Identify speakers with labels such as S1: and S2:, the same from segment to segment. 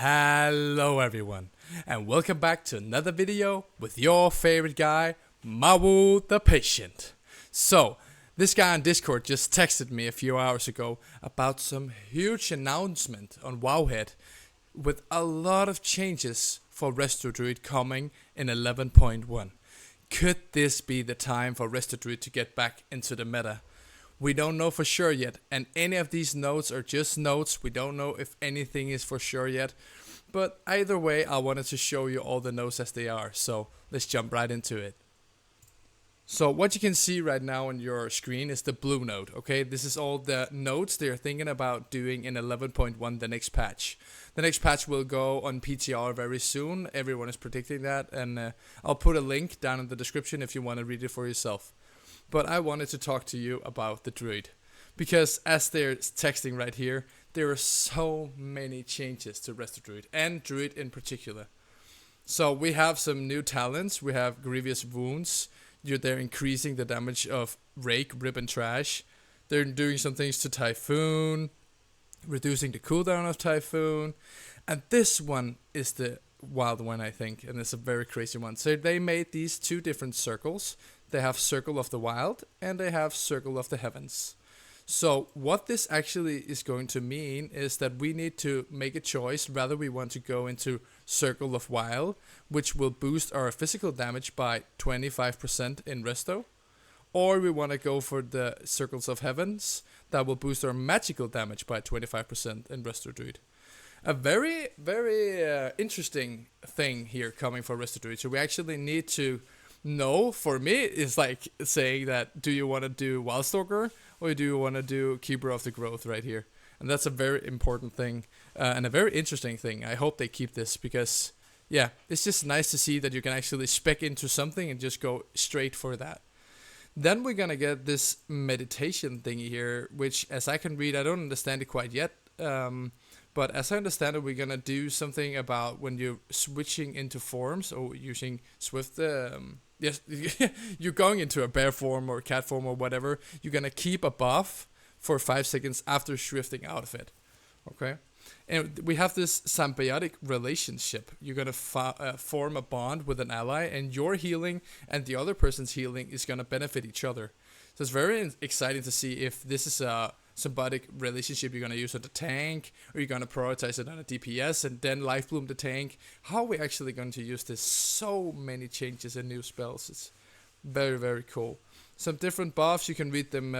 S1: Hello everyone, and welcome back to another video with your favorite guy, Mawu the Patient. So, this guy on Discord just texted me a few hours ago about some huge announcement on Wowhead with a lot of changes for Resto Druid coming in 11.1. Could this be the time for Resto Druid to get back into the meta? We don't know for sure yet, and any of these notes are just notes. We don't know if anything is for sure yet. But either way, I wanted to show you all the notes as they are. So let's jump right into it. So what you can see right now on your screen is the blue note, okay? This is all the notes they're thinking about doing in 11.1, the next patch. The next patch will go on PTR very soon. Everyone is predicting that, and I'll put a link down in the description if you want to read it for yourself. But I wanted to talk to you about the Druid, because as they're texting right here, there are so many changes to Resto Druid, and Druid in particular. So we have some new talents. We have Grievous Wounds. They're increasing the damage of Rake, Rip, and Trash. They're doing some things to Typhoon, reducing the cooldown of Typhoon. And this one is the wild one, I think, and it's a very crazy one. So they made these two different circles. They have Circle of the Wild, and they have Circle of the Heavens. So what this actually is going to mean is that we need to make a choice whether we want to go into Circle of Wild, which will boost our physical damage by 25% in Resto, or we want to go for the Circles of Heavens that will boost our magical damage by 25% in Resto Druid. A very, very interesting thing here coming for Resto Druid. So we actually need to know, for me, it's like saying that, do you want to do Wildstalker or do you want to do Keeper of the Growth right here? And that's a very important thing and a very interesting thing. I hope they keep this because, yeah, it's just nice to see that you can actually spec into something and just go straight for that. Then we're going to get this meditation thingy here, which, as I can read, I don't understand it quite yet. But as I understand it, we're going to do something about when you're switching into forms or using Swift. Yes, you're going into a bear form or cat form or whatever. You're going to keep a buff for 5 seconds after swifting out of it. Okay? And we have this symbiotic relationship. You're going to form a bond with an ally, and your healing and the other person's healing is going to benefit each other. So it's very exciting to see if this is a symbiotic relationship you're going to use on the tank, or you're going to prioritize it on a DPS and then life bloom the tank. How are we actually going to use this? So many changes and new spells. It's very, very cool. Some different buffs, you can read them.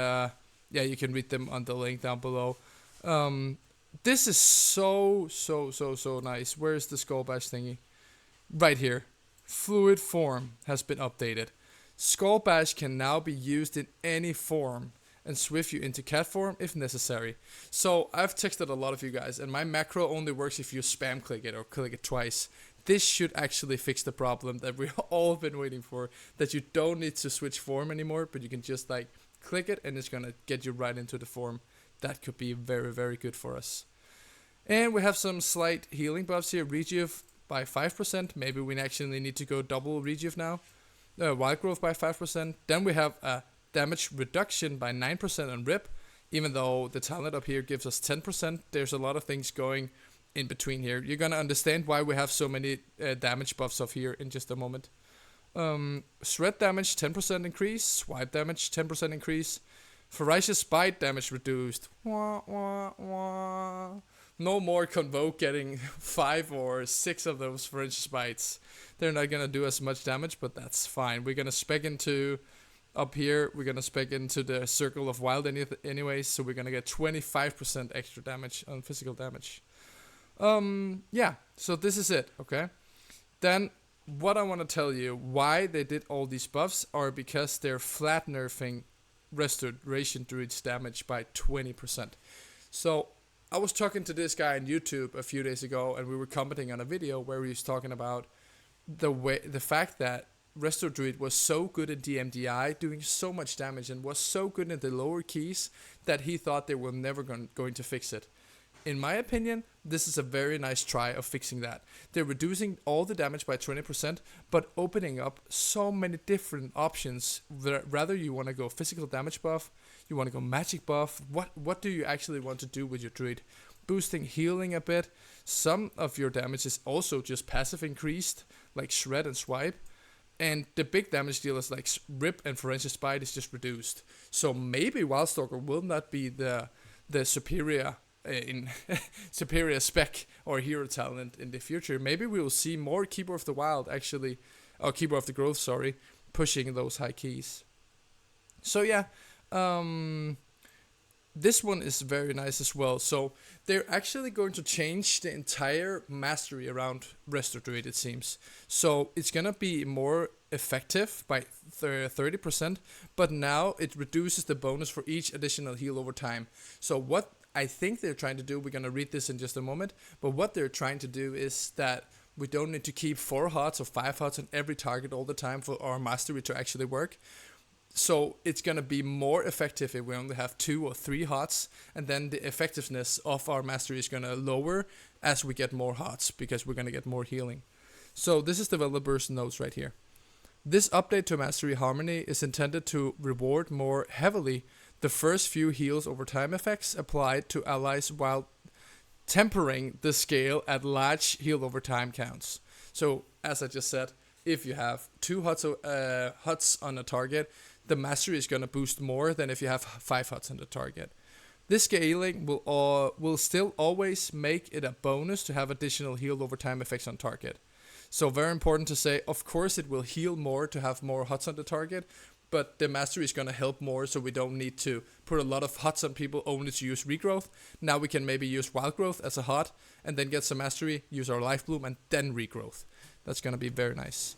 S1: You can read them on the link down below. This is so nice. Where's the skull bash thingy? Right here. Fluid form has been updated. Skull bash can now be used in any form and swift you into cat form if necessary. So I've texted a lot of you guys, and my macro only works if you spam click it or click it twice. This should actually fix the problem that we've all been waiting for, that you don't need to switch form anymore, but you can just like click it and it's gonna get you right into the form. That could be very, very good for us. And we have some slight healing buffs here. Rejuve by 5%. Maybe we actually need to go double Rejuve now. Wild growth by 5%. Then we have a damage reduction by 9% on Rip, even though the talent up here gives us 10%. There's a lot of things going in between here. You're gonna understand why we have so many damage buffs up here in just a moment. Shred damage 10% increase, swipe damage 10% increase, Ferocious Bite damage reduced. Wah, wah, wah. No more Convoke getting 5 or 6 of those Ferocious Bites. They're not gonna do as much damage, but that's fine. We're gonna spec into up here, we're gonna spec into the Circle of Wild anyways, so we're gonna get 25% extra damage on physical damage. Yeah, so this is it, okay? Then, what I want to tell you, why they did all these buffs are because they're flat nerfing Restoration Druids damage by 20%. So, I was talking to this guy on YouTube a few days ago, and we were commenting on a video where he was talking about the fact that Resto Druid was so good in DMDI, doing so much damage, and was so good in the lower keys that he thought they were never going to fix it. In my opinion, this is a very nice try of fixing that. They're reducing all the damage by 20%, but opening up so many different options. Rather you want to go physical damage buff, you want to go magic buff, what do you actually want to do with your druid? Boosting healing a bit. Some of your damage is also just passive increased, like Shred and Swipe. And the big damage dealers like Rip and Ferocious Bite is just reduced. So maybe Wildstalker will not be the superior in superior spec or hero talent in the future. Maybe we will see more Keeper of the Wild actually, or Keeper of the Growth, sorry, pushing those high keys. So yeah, this one is very nice as well. So they're actually going to change the entire mastery around Resto Druid, it seems. So it's gonna be more effective by 30%, but now it reduces the bonus for each additional heal over time. So what I think they're trying to do, we're gonna read this in just a moment, but what they're trying to do is that we don't need to keep 4 HUDs or 5 HUDs on every target all the time for our mastery to actually work. So it's going to be more effective if we only have 2 or 3 HUDs, and then the effectiveness of our mastery is going to lower as we get more HUDs, because we're going to get more healing. So this is developer's notes right here. This update to Mastery Harmony is intended to reward more heavily the first few heals over time effects applied to allies while tempering the scale at large heal over time counts. So as I just said, if you have 2 HUDs on a target, the mastery is going to boost more than if you have 5 HUDs on the target. This scaling will still always make it a bonus to have additional heal over time effects on target. So very important to say, of course it will heal more to have more HUDs on the target, but the mastery is going to help more, so we don't need to put a lot of HUDs on people only to use regrowth. Now we can maybe use wild growth as a HUD, and then get some mastery, use our life bloom, and then regrowth. That's going to be very nice.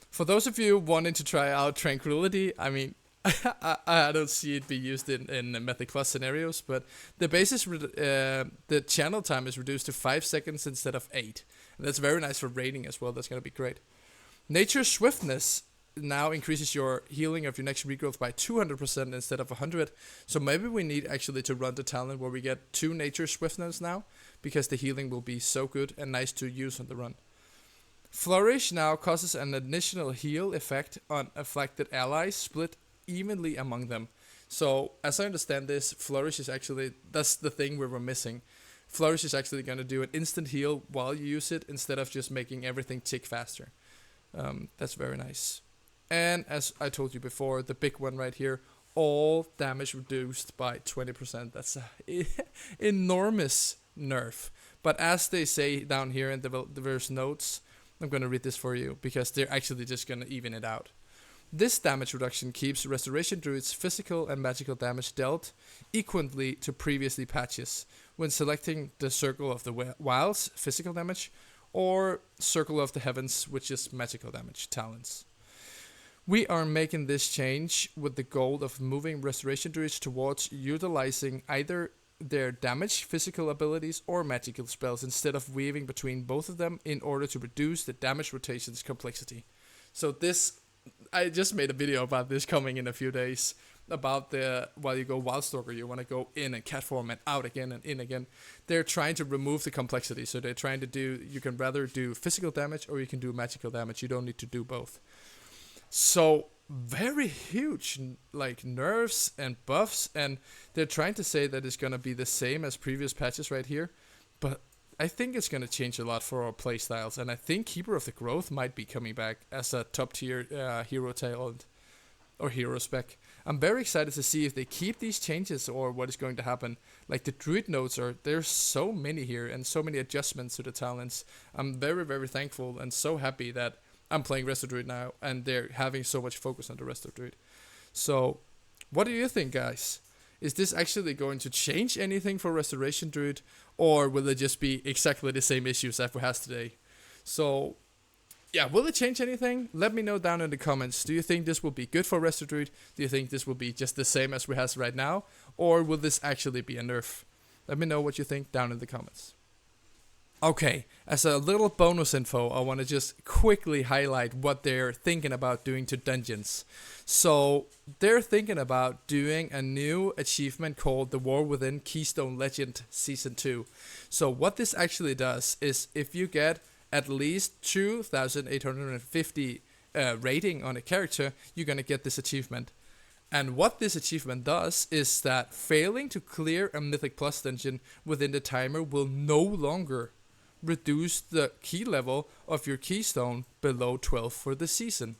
S1: For those of you wanting to try out Tranquility, I mean, I don't see it be used in Mythic Plus scenarios, but the basis, the channel time is reduced to 5 seconds instead of 8. And that's very nice for raiding as well. That's going to be great. Nature's Swiftness now increases your healing of your next regrowth by 200% instead of 100. So maybe we need actually to run the talent where we get 2 Nature's Swiftness now, because the healing will be so good and nice to use on the run. Flourish now causes an additional heal effect on afflicted allies split evenly among them. So as I understand this, Flourish is actually, that's the thing we were missing. Flourish is actually going to do an instant heal while you use it instead of just making everything tick faster. That's very nice. And as I told you before, the big one right here, all damage reduced by 20%. That's an enormous nerf. But as they say down here in the verse notes, I'm going to read this for you, because they're actually just going to even it out. This damage reduction keeps Restoration Druids' physical and magical damage dealt equally to previously patches when selecting the Circle of the Wilds, physical damage, or Circle of the Heavens, which is magical damage, talents. We are making this change with the goal of moving Restoration Druids towards utilizing either their damage, physical abilities, or magical spells instead of weaving between both of them in order to reduce the damage rotation's complexity. So this, I just made a video about this coming in a few days, about the, while you go Wildstalker, you want to go in and cat form and out again and in again. They're trying to remove the complexity, so they're trying to do, you can rather do physical damage or you can do magical damage, you don't need to do both. So very huge like nerfs and buffs, and they're trying to say that it's going to be the same as previous patches right here, but I think it's going to change a lot for our playstyles, and I think Keeper of the Growth might be coming back as a top tier hero talent or hero spec. I'm very excited to see if they keep these changes or what is going to happen. Like the Druid notes there's so many here and so many adjustments to the talents. I'm very, very thankful and so happy that I'm playing Resto Druid now, and they're having so much focus on the Resto Druid. So, what do you think, guys? Is this actually going to change anything for Restoration Druid, or will it just be exactly the same issues that we have today? So, yeah, will it change anything? Let me know down in the comments. Do you think this will be good for Resto Druid? Do you think this will be just the same as we have right now, or will this actually be a nerf? Let me know what you think down in the comments. Okay, as a little bonus info, I want to just quickly highlight what they're thinking about doing to dungeons. So, they're thinking about doing a new achievement called The War Within Keystone Legend Season 2. So, what this actually does is if you get at least 2,850 rating on a character, you're going to get this achievement. And what this achievement does is that failing to clear a Mythic Plus dungeon within the timer will no longer reduce the key level of your keystone below 12 for the season.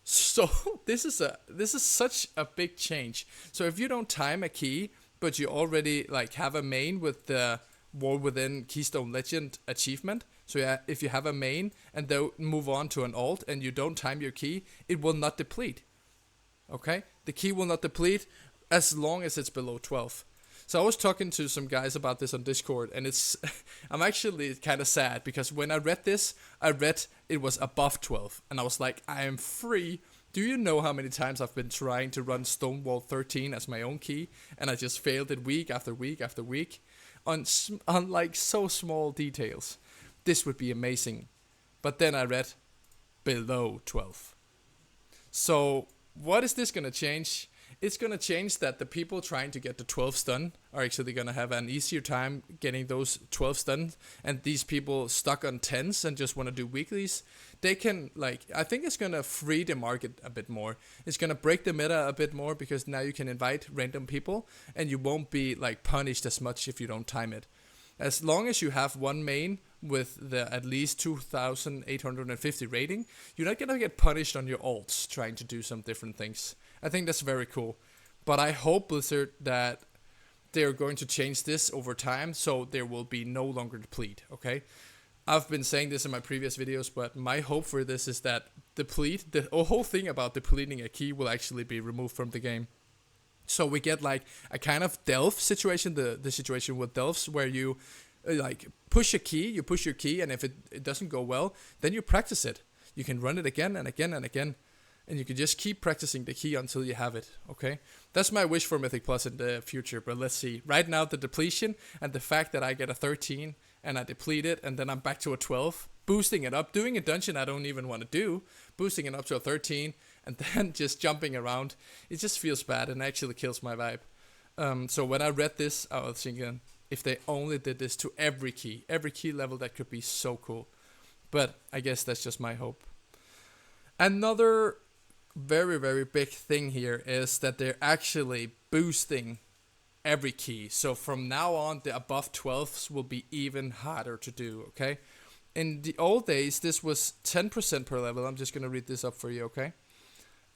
S1: So this is such a big change. So if you don't time a key, but you already like have a main with the War Within Keystone Legend achievement, so yeah, if you have a main and then move on to an alt and you don't time your key, it will not deplete. Okay, the key will not deplete as long as it's below 12. So I was talking to some guys about this on Discord, and it's I'm actually kind of sad because when I read this, I read it was above 12, and I was like, I am free. Do you know how many times I've been trying to run Stonewall 13 as my own key, and I just failed it week after week after week on like so small details? This would be amazing. But then I read below 12. So what is this going to change? It's going to change that the people trying to get the 12 stun are actually going to have an easier time getting those 12 stun. And these people stuck on 10s and just want to do weeklies, they can, like, I think it's going to free the market a bit more. It's going to break the meta a bit more because now you can invite random people and you won't be, like, punished as much if you don't time it. As long as you have one main with the at least 2,850 rating, you're not going to get punished on your ults trying to do some different things. I think that's very cool. But I hope Blizzard that they're going to change this over time so there will be no longer deplete, okay? I've been saying this in my previous videos, but my hope for this is that deplete, the whole thing about depleting a key will actually be removed from the game. So we get like a kind of delve situation, the situation with delves where you like push a key, you push your key, and if it doesn't go well, then you practice it. You can run it again and again and again. And you can just keep practicing the key until you have it, okay? That's my wish for Mythic Plus in the future, but let's see. Right now, the depletion and the fact that I get a 13 and I deplete it and then I'm back to a 12, boosting it up, doing a dungeon I don't even want to do, boosting it up to a 13, and then just jumping around, it just feels bad and actually kills my vibe. So when I read this, I was thinking, if they only did this to every key level, that could be so cool. But I guess that's just my hope. Another very, very big thing here is that they're actually boosting every key. So from now on, the above 12s will be even harder to do, okay? In the old days, this was 10% per level. I'm just going to read this up for you, okay?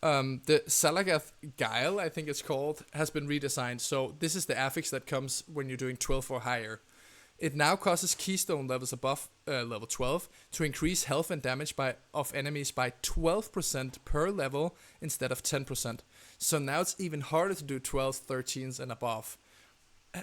S1: The Salagath Guile, I think it's called, has been redesigned. So this is the affix that comes when you're doing 12 or higher. It now causes keystone levels above level 12 to increase health and damage of enemies by 12% per level instead of 10%. So now it's even harder to do 12s, 13s and above.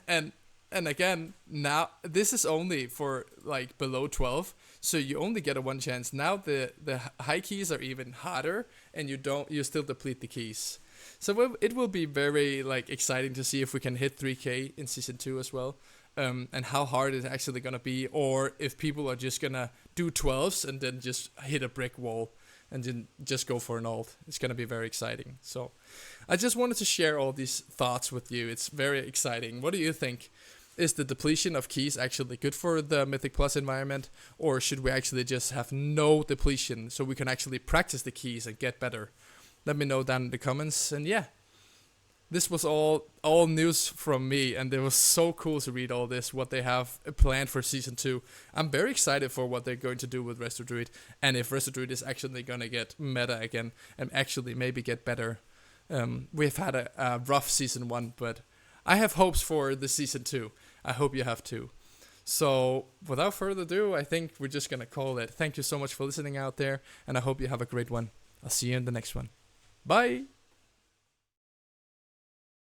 S1: And again, now this is only for like below 12, so you only get a one chance. Now the high keys are even harder, and you still deplete the keys. So it will be very like exciting to see if we can hit 3k in season 2 as well. And how hard it's actually gonna be, or if people are just gonna do 12s and then just hit a brick wall and then just go for an ult. It's gonna be very exciting. So I just wanted to share all these thoughts with you. It's very exciting. What do you think? Is the depletion of keys actually good for the Mythic Plus environment, or should we actually just have no depletion so we can actually practice the keys and get better? Let me know down in the comments. And yeah, this was all news from me, and it was so cool to read all this, what they have planned for Season 2. I'm very excited for what they're going to do with Resto Druid, and if Resto Druid is actually going to get meta again, and actually maybe get better. We've had a rough Season 1, but I have hopes for the Season 2. I hope you have too. So, without further ado, I think we're just going to call it. Thank you so much for listening out there, and I hope you have a great one. I'll see you in the next one. Bye!